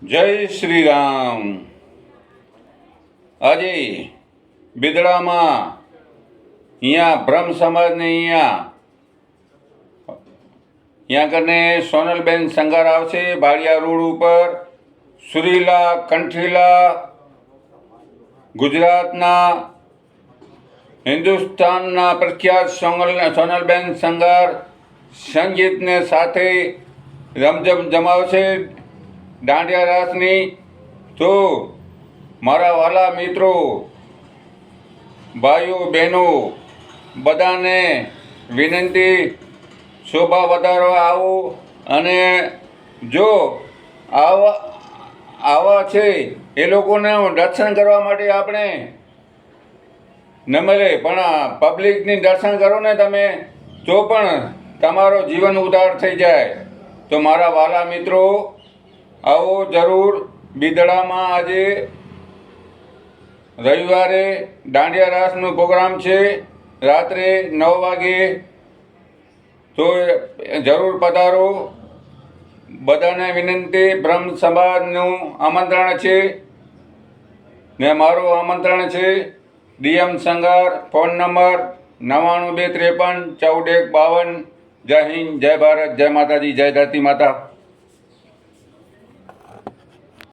જય શ્રી રામ। આજે બિદડામાં અહીંયા બ્રહ્મ સમાજને અહીંયા કને સોનલબેન સંગાર આવશે બાળિયા રોડ ઉપર સુરીલા કંઠીલા ગુજરાતના હિન્દુસ્તાનના પ્રખ્યાત સોનલબેન સંગાર સંગીતને સાથે રમઝમ જમાવશે દાંડિયા રાસની। તો મારા વાલા મિત્રો ભાઈઓ બહેનો બધાને વિનંતી શોભા વધારવા આવો અને જો આવા છે એ લોકોને દર્શન કરવા માટે આપણે ન મળે પણ પબ્લિકની દર્શન કરો ને તમે તો પણ તમારો જીવન ઉદ્ધાર થઈ જાય। તો મારા વાલા મિત્રો આવો જરૂર। બિદડામાં આજે રવિવારે દાંડિયા રાસનો પ્રોગ્રામ છે રાત્રે 9 વાગે। તો જરૂર પધારો। બધાને વિનંતી, બ્રહ્મ સમાજનું આમંત્રણ છે ને મારું આમંત્રણ છે। DM Sangar, phone number 9253 14 152। જય હિન્દ, જય ભારત, જય માતાજી, જય ધરતી માતા।